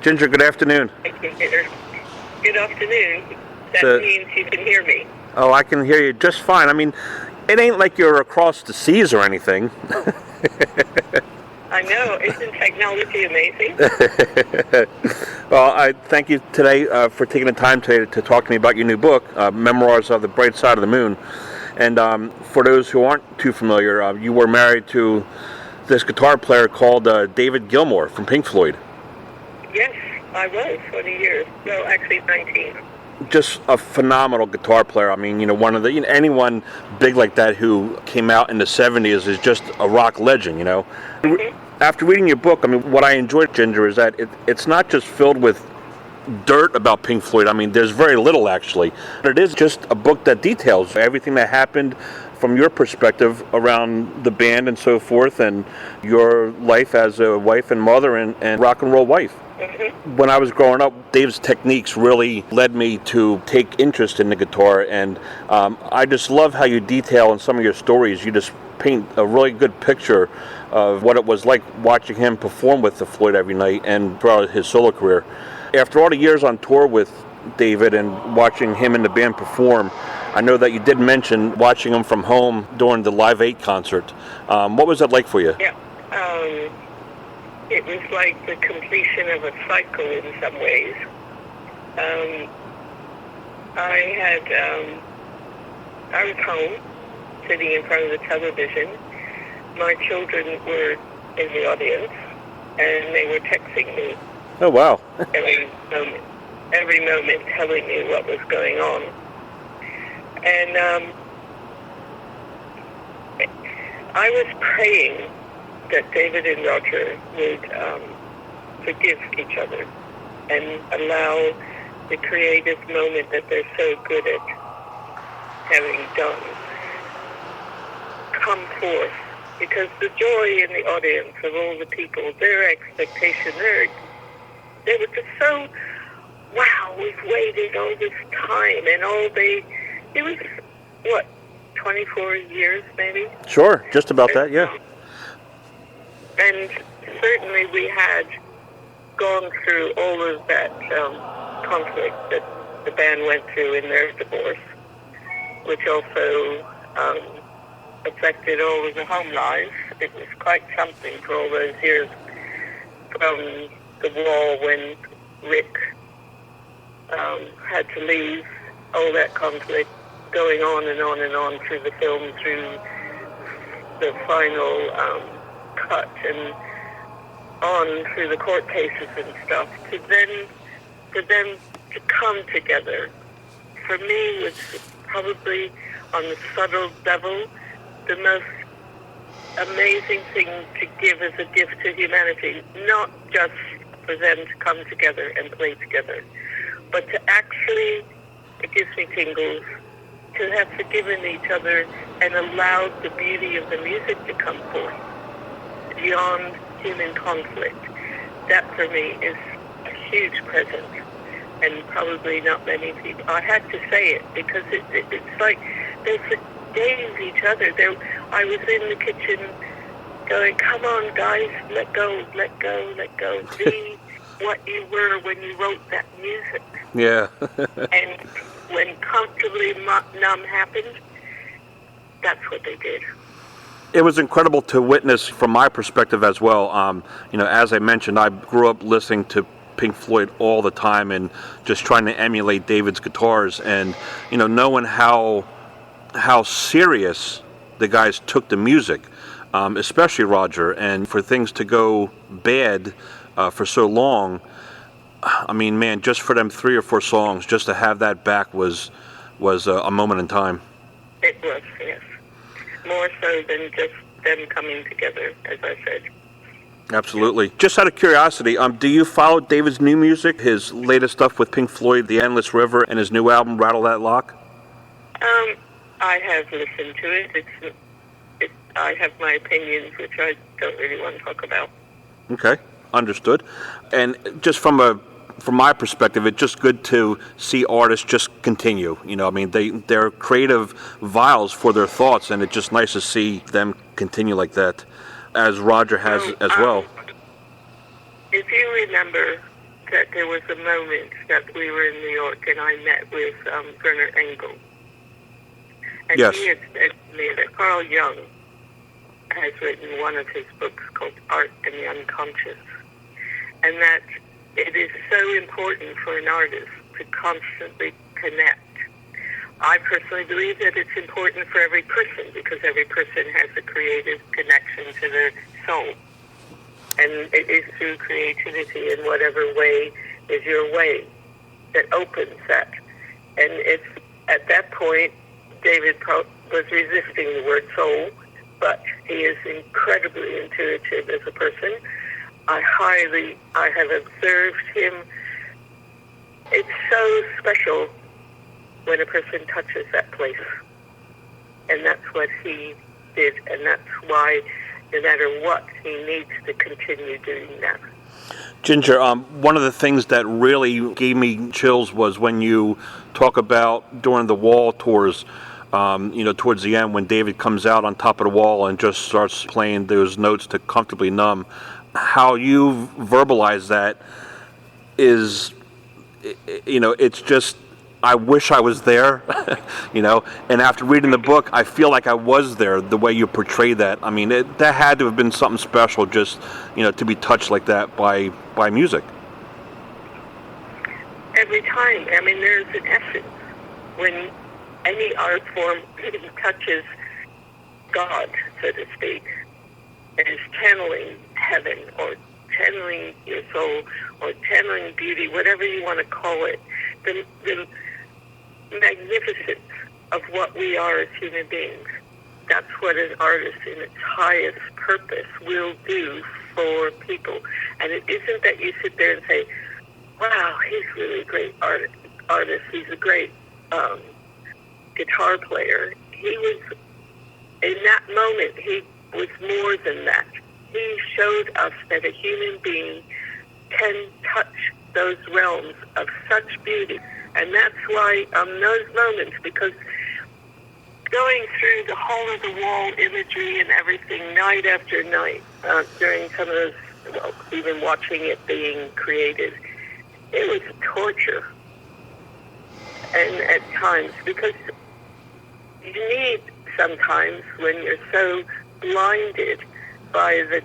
Ginger, good afternoon. Good afternoon. That means you can hear me. Oh, I can hear you just fine. I mean, it ain't like you're across the seas or anything. I know. Isn't technology amazing? Well, I thank you today for taking the time today to talk to me about your new book, Memoirs of the Bright Side of the Moon. And for those who aren't too familiar, you were married to this guitar player called David Gilmour from Pink Floyd. Yes, I was 20 years. No, actually 19. Just a phenomenal guitar player. I mean, one of the anyone big like that who came out in the 70s is just a rock legend, Mm-hmm. After reading your book, I mean, what I enjoyed, Ginger, is that it's not just filled with dirt about Pink Floyd. I mean, there's very little, actually. It is just a book that details everything that happened from your perspective around the band and so forth, and your life as a wife and mother and rock and roll wife. Mm-hmm. When I was growing up, Dave's techniques really led me to take interest in the guitar, and I just love how you detail in some of your stories. You just paint a really good picture of what it was like watching him perform with the Floyd every night and throughout his solo career. After all the years on tour with David and watching him and the band perform, I know that you did mention watching him from home during the Live 8 concert. What was that like for you? Yeah. It was like the completion of a cycle in some ways. I was home, sitting in front of the television. My children were in the audience, and they were texting me. Oh, wow. every moment telling me what was going on. And I was praying that David and Roger would forgive each other and allow the creative moment that they're so good at having done come forth. Because the joy in the audience of all the people, their expectation, they were just so, wow, we've waited all this time, and it was, 24 years maybe? Sure, just about that, yeah. And certainly we had gone through all of that conflict that the band went through in their divorce, which also affected all of the home lives. It was quite something for all those years, from the wall when Rick had to leave, all that conflict going on and on and on through the film, through the final cut, and on through the court cases and stuff, for them to come together, for me was probably on the subtle level the most amazing thing to give as a gift to humanity, not just for them to come together and play together, but to actually, it gives me tingles, to have forgiven each other and allowed the beauty of the music to come forth beyond human conflict. That for me is a huge present, and probably not many people. I had to say it because it's like they forgave each other. I was in the kitchen going, come on guys, let go, let go, let go. Be what you were when you wrote that music. Yeah. And when Comfortably Numb happened, that's what they did. It was incredible to witness from my perspective as well. As I mentioned, I grew up listening to Pink Floyd all the time and just trying to emulate David's guitars, and knowing how serious the guys took the music, especially Roger, and for things to go bad for so long. I mean, man, just for them 3 or 4 songs, just to have that back was a moment in time. It was, yes. More so than just them coming together, as I said. Absolutely. Just out of curiosity, do you follow David's new music, his latest stuff with Pink Floyd, The Endless River, and his new album, Rattle That Lock? I have listened to it. I have my opinions, which I don't really want to talk about. Okay, understood. And just from my perspective, it's just good to see artists just continue. They're creative vials for their thoughts, and it's just nice to see them continue like that, as Roger has as well. If you remember that there was a moment that we were in New York and I met with Werner Engel. And Yes. he had said to me that Carl Jung has written one of his books called Art and the Unconscious, and that it is so important for an artist to constantly connect. I personally believe that it's important for every person because every person has a creative connection to their soul. And it is through creativity in whatever way is your way that opens that. And it's at that point, David was resisting the word soul, but he is incredibly intuitive as a person. I have observed him. It's so special when a person touches that place. And that's what he did, and that's why no matter what, he needs to continue doing that. Ginger, one of the things that really gave me chills was when you talk about during the Wall tours, towards the end when David comes out on top of the wall and just starts playing those notes to Comfortably Numb. How you verbalize that is, it's just, I wish I was there, and after reading the book, I feel like I was there, the way you portray that. I mean, that had to have been something special just, to be touched like that by music. Every time. I mean, there's an essence when any art form touches God, so to speak, and is channeling heaven or channeling your soul or channeling beauty, whatever you want to call it. The magnificence of what we are as human beings. That's what an artist in its highest purpose will do for people. And it isn't that you sit there and say, wow, he's really a great artist. He's a great guitar player. He was, in that moment, he was more than that. He showed us that a human being can touch those realms of such beauty. And that's why those moments, because going through the whole of the wall imagery and everything night after night, during some of those, even watching it being created, it was torture. And at times, because you need sometimes when you're so blinded by the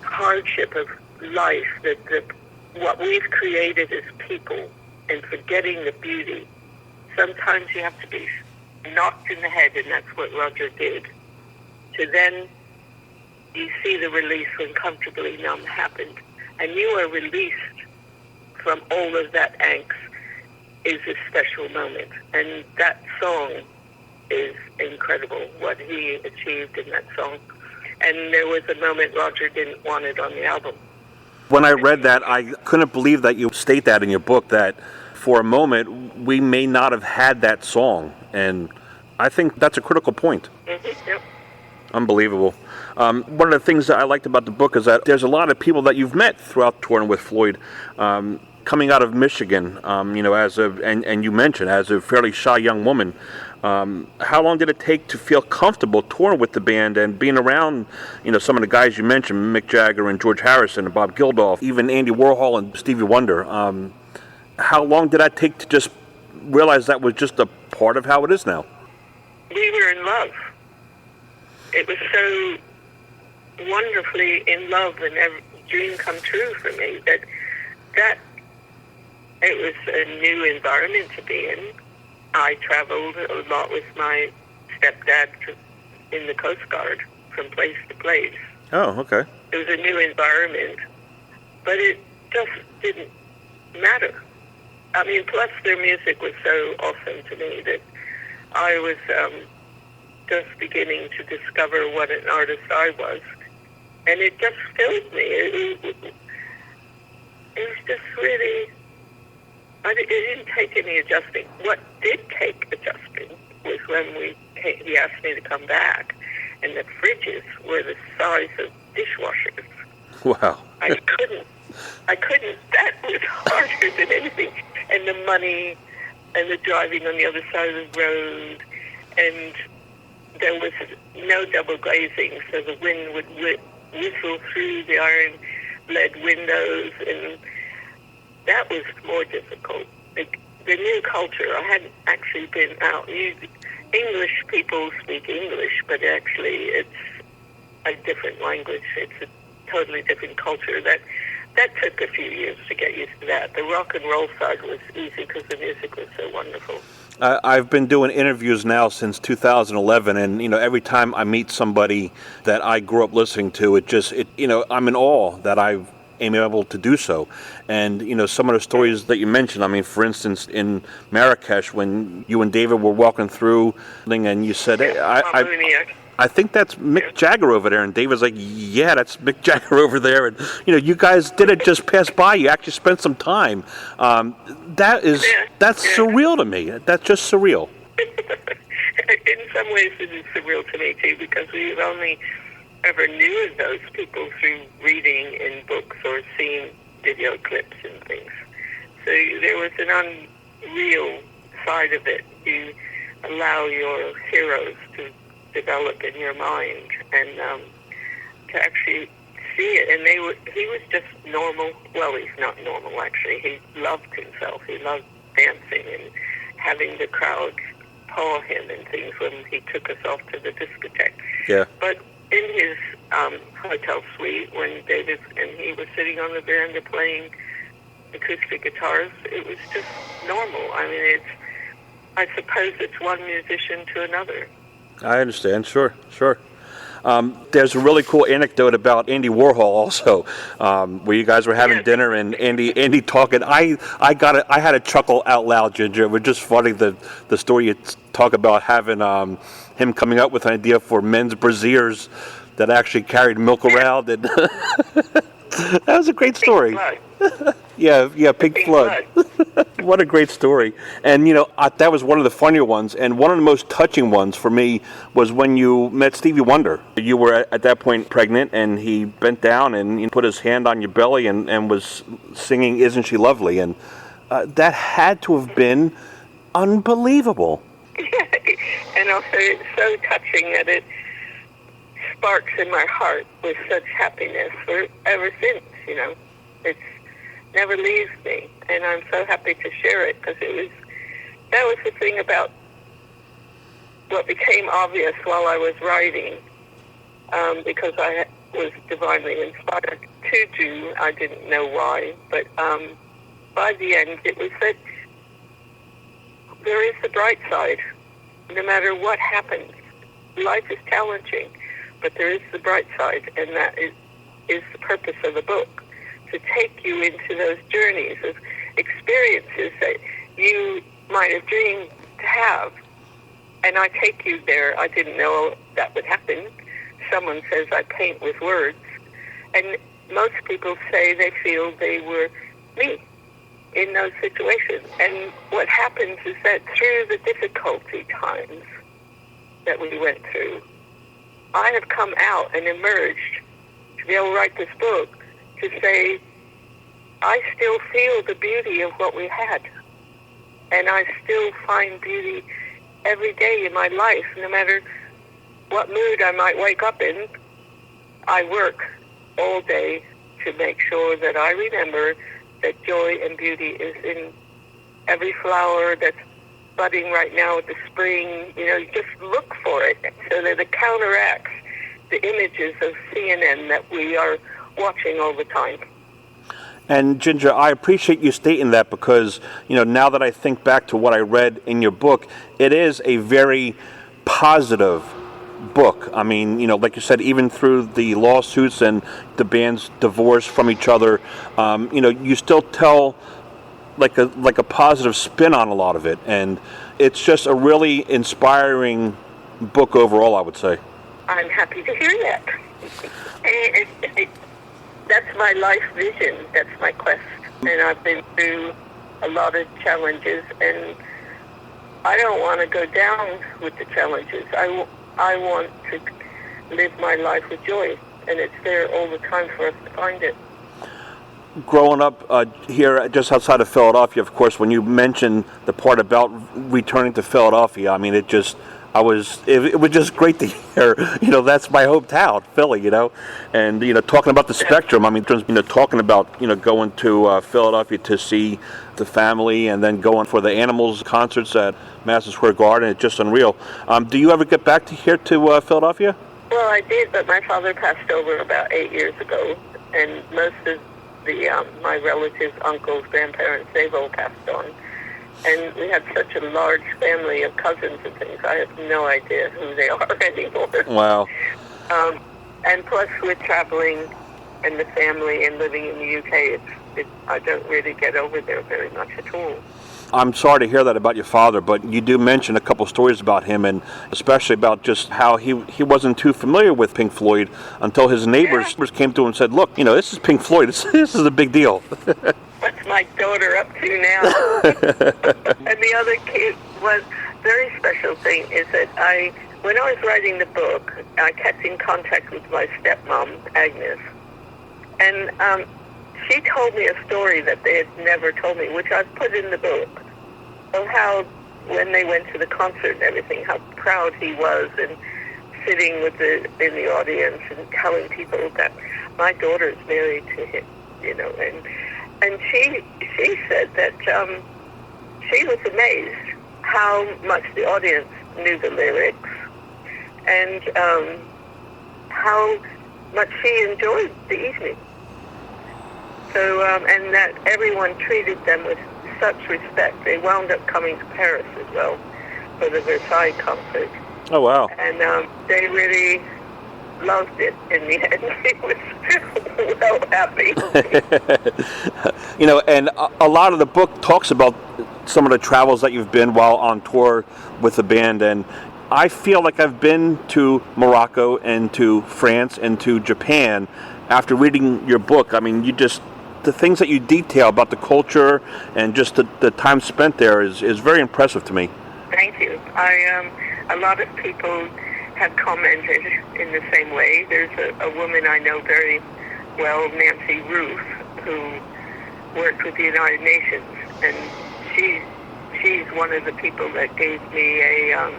hardship of life, that what we've created as people, and forgetting the beauty, sometimes you have to be knocked in the head, and that's what Roger did. To then you see the release when Comfortably Numb happened, and you are released from all of that angst is a special moment. And that song is incredible, what he achieved in that song. And there was a moment Roger didn't want it on the album. When I read that, I couldn't believe that you state that in your book, that for a moment we may not have had that song. And I think that's a critical point. Mm-hmm, yep. Unbelievable. One of the things that I liked about the book is that there's a lot of people that you've met throughout touring with Floyd, coming out of Michigan, and you mentioned as a fairly shy young woman. How long did it take to feel comfortable touring with the band and being around, some of the guys you mentioned, Mick Jagger and George Harrison and Bob Geldof, even Andy Warhol and Stevie Wonder? How long did that take to just realize that was just a part of how it is now? We were in love. It was so wonderfully in love and a dream come true for me that it was a new environment to be in. I traveled a lot with my stepdad in the Coast Guard from place to place. Oh, okay. It was a new environment, but it just didn't matter. I mean, plus their music was so awesome to me that I was just beginning to discover what an artist I was. And it just filled me. It was just really, it didn't take any adjusting. What did take adjusting was when he asked me to come back, and the fridges were the size of dishwashers. Wow. I couldn't, that was harder than anything. And the money, and the driving on the other side of the road, and there was no double glazing, so the wind would whistle through the iron lead windows, and that was more difficult. The new culture, I hadn't actually been out. English people speak English, but actually it's a different language. It's a totally different culture. That took a few years to get used to that. The rock and roll side was easy because the music was so wonderful. I've been doing interviews now since 2011, and every time I meet somebody that I grew up listening to, I'm in awe that I am able to do so. And some of the stories that you mentioned, I mean, for instance, in Marrakesh, when you and David were walking through, and you said, "Hey, I think that's Mick Jagger over there," and David's like, "Yeah, that's Mick Jagger over there." And you guys didn't just pass by; you actually spent some time. That's surreal to me. That's just surreal. In some ways, it is surreal to me too, because we've only ever knew of those people through reading in books or seeing video clips and things. So there was an unreal side of it. You allow your heroes to develop in your mind, and to actually see it. And he was just normal. Well, he's not normal, actually. He loved himself. He loved dancing and having the crowd paw him and things when he took us off to the discotheque. Yeah. But in his hotel suite, when David and he were sitting on the veranda playing acoustic guitars, it was just normal. I mean, I suppose it's one musician to another. I understand. Sure. There's a really cool anecdote about Andy Warhol also, where you guys were having dinner and Andy talking. I had a chuckle out loud, Ginger. It was just funny the story you talk about having him coming up with an idea for men's brassieres that actually carried milk around, and that was a great story. Yeah, Pink Floyd. What a great story. And, that was one of the funnier ones. And one of the most touching ones for me was when you met Stevie Wonder. You were at that point pregnant, and he bent down and put his hand on your belly and was singing Isn't She Lovely? And that had to have been unbelievable. And also it's so touching that it sparks in my heart with such happiness ever since, It's never leaves me, and I'm so happy to share it, because that was the thing about what became obvious while I was writing, because I was divinely inspired to do. I didn't know why, but by the end it was that there is the bright side. No matter what happens, life is challenging, but there is the bright side, and that is the purpose of the book. To take you into those journeys of experiences that you might have dreamed to have. And I take you there. I didn't know that would happen. Someone says I paint with words. And most people say they feel they were me in those situations. And what happens is that through the difficulty times that we went through, I have come out and emerged to be able to write this book, to say, I still feel the beauty of what we had. And I still find beauty every day in my life. No matter what mood I might wake up in, I work all day to make sure that I remember that joy and beauty is in every flower that's budding right now with the spring. Just look for it so that it counteracts the images of CNN that we are watching all the time. And Ginger, I appreciate you stating that, because, now that I think back to what I read in your book, it is a very positive book. I mean, like you said, even through the lawsuits and the band's divorce from each other, you still tell like a positive spin on a lot of it. And it's just a really inspiring book overall, I would say. I'm happy to hear that. That's my life vision. That's my quest. And I've been through a lot of challenges, and I don't want to go down with the challenges. I want to live my life with joy, and it's there all the time for us to find it. Growing up here just outside of Philadelphia, of course, when you mentioned the part about returning to Philadelphia, I mean, it was just great to hear. That's my hometown, Philly. And talking about the spectrum. I mean, talking about going to Philadelphia to see the family, and then going for the Animals concerts at Madison Square Garden. It's just unreal. Do you ever get back to here to Philadelphia? Well, I did, but my father passed over about 8 years ago, and most of my relatives, uncles, grandparents, they've all passed on. And we had such a large family of cousins and things, I have no idea who they are anymore. Wow. And plus, with traveling and the family and living in the UK, I don't really get over there very much at all. I'm sorry to hear that about your father, but you do mention a couple stories about him, and especially about just how he wasn't too familiar with Pink Floyd until his neighbors came to him and said, look, this is Pink Floyd. This is a big deal. What's my daughter up to now? And the other key was very special thing is that when I was writing the book, I kept in contact with my stepmom, Agnes, and she told me a story that they had never told me, which I've put in the book, of how when they went to the concert and everything, how proud he was, and sitting in the audience and telling people that my daughter's married to him, and she said that she was amazed how much the audience knew the lyrics, and how much she enjoyed the evening. So, and that everyone treated them with such respect. They wound up coming to Paris as well for the Versailles concert. Oh, wow. And they really loved it in the end. He was well happy. And a lot of the book talks about some of the travels that you've been while on tour with the band, and I feel like I've been to Morocco and to France and to Japan after reading your book. I mean, the things that you detail about the culture and just the time spent there is very impressive to me. Thank you. A lot of people have commented in the same way. There's a woman I know very well, Nancy Ruth, who worked with the United Nations, and she's one of the people that gave me a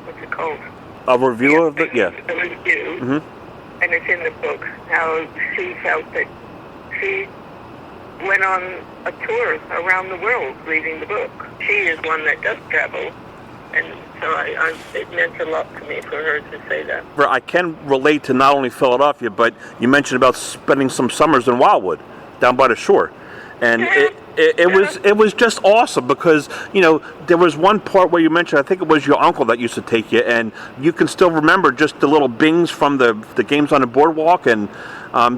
what's it called? A review of it, yeah. A review, mm-hmm. And it's in the book how she felt that she went on a tour around the world reading the book. She is one that does travel, and so it meant a lot to me for her to say that. I can relate to not only Philadelphia, but you mentioned about spending some summers in Wildwood, down by the shore, and it was just awesome because there was one part where you mentioned, I think it was your uncle that used to take you, and you can still remember just the little bings from the games on the boardwalk, and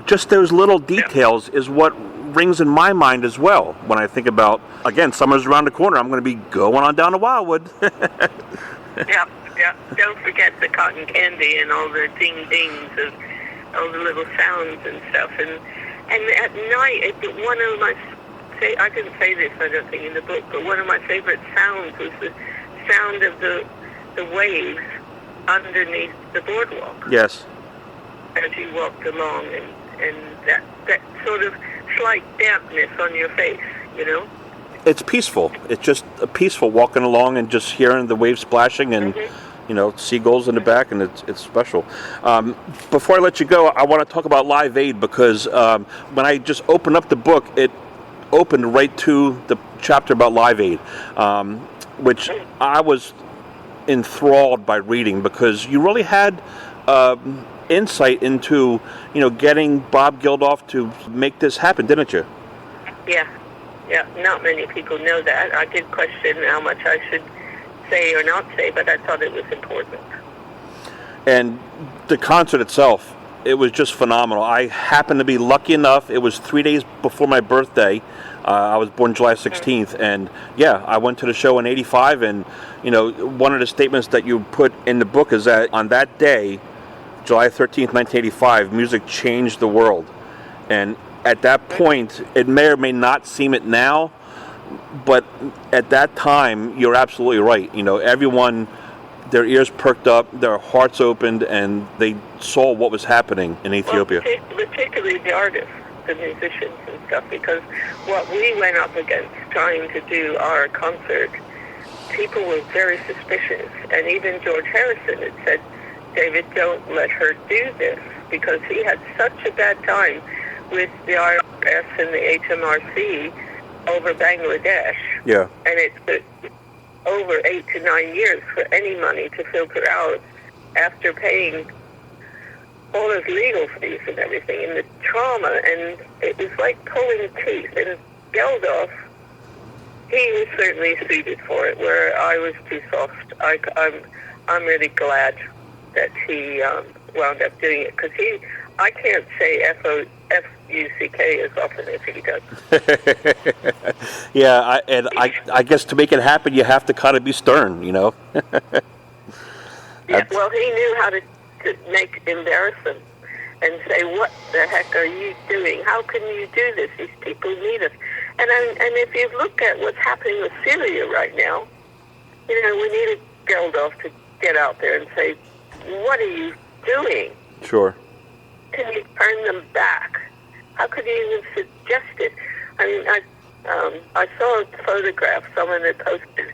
just those little details is what rings in my mind as well when I think about, again, summer's around the corner. I'm going to be going on down to Wildwood. Yeah. Don't forget the cotton candy and all the ding-dings of all the little sounds and stuff. And at night, one of my, I didn't say this, I don't think, in the book, but one of my favorite sounds was the sound of the waves underneath the boardwalk. Yes. As you walked along, and that sort of slight dampness on your face, It's peaceful. It's just peaceful walking along and just hearing the waves splashing and, seagulls in the back, and it's special. Before I let you go, I want to talk about Live Aid because when I just opened up the book, it opened right to the chapter about Live Aid, which I was enthralled by reading because you really had insight into, getting Bob Geldof to make this happen, didn't you? Yeah, not many people know that. I did question how much I should say or not say, but I thought it was important. And the concert itself, it was just phenomenal. I happened to be lucky enough, it was 3 days before my birthday. I was born July 16th, and I went to the show in 85, and one of the statements that you put in the book is that on that day, July 13th, 1985, music changed the world. And at that point, it may or may not seem it now, but at that time, you're absolutely right. Everyone, their ears perked up, their hearts opened, and they saw what was happening in Ethiopia. Well, particularly the artists, the musicians and stuff, because what we went up against trying to do our concert people were very suspicious. And even George Harrison had said, David, don't let her do this, because he had such a bad time with the IRS and the HMRC over Bangladesh. Yeah. And it took over 8 to 9 years for any money to filter out after paying all his legal fees and everything, and the trauma, and it was like pulling teeth. And Geldof, he was certainly suited for it, where I was too soft. I'm really glad that he wound up doing it, because I can't say F-U-C-K as often as he does. Yeah, I guess to make it happen, you have to kind of be stern, you know. Yeah, well, he knew how to embarrass them and say, what the heck are you doing? How can you do this? These people need us. And if you look at what's happening with Syria right now, you know, we needed Geldof to get out there and say, what are you doing? Sure. Can you turn them back? How could you even suggest it? I mean, I saw a photograph someone had posted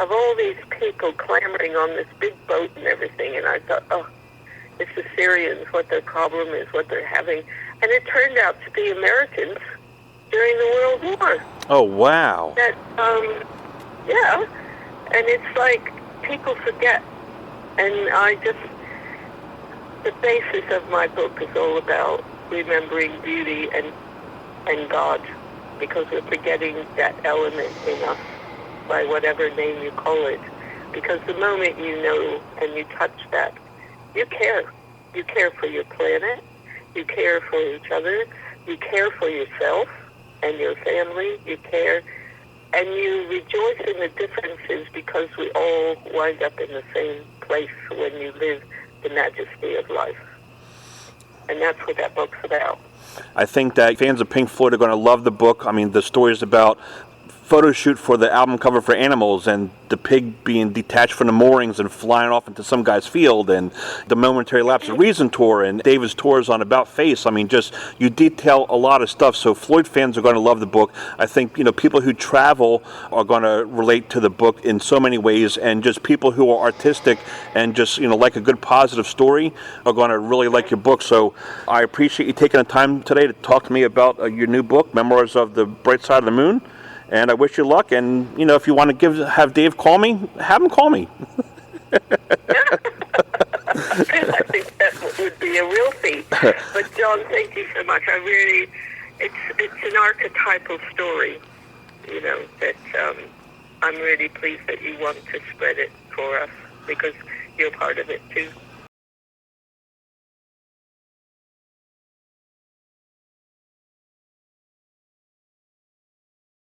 of all these people clamoring on this big boat and everything, and I thought, oh, it's the Syrians, what their problem is, what they're having. And it turned out to be Americans during the World War. Oh, wow. That, yeah, and it's like people forget. And the basis of my book is all about remembering beauty and God, because we're forgetting that element in us, by whatever name you call it. Because the moment you know and you touch that, you care. You care for your planet. You care for each other. You care for yourself and your family. You care. And you rejoice in the differences, because we all wind up in the same place when you live the majesty of life. And that's what that book's about. I think that fans of Pink Floyd are going to love the book. I mean, the story is about photo shoot for the album cover for Animals, and the pig being detached from the moorings and flying off into some guy's field, and the Momentary Lapse of Reason tour, and David's tours on About Face. I mean, just, you detail a lot of stuff, so Floyd fans are going to love the book. I think, you know, people who travel are going to relate to the book in so many ways, and just people who are artistic and just, you know, like a good positive story are going to really like your book. So I appreciate you taking the time today to talk to me about your new book, Memoirs of the Bright Side of the Moon. And I wish you luck. And, you know, if you want to have Dave call me, have him call me. I think that would be a real feat. But, John, thank you so much. It's an archetypal story, you know, that I'm really pleased that you want to spread it for us, because you're part of it, too.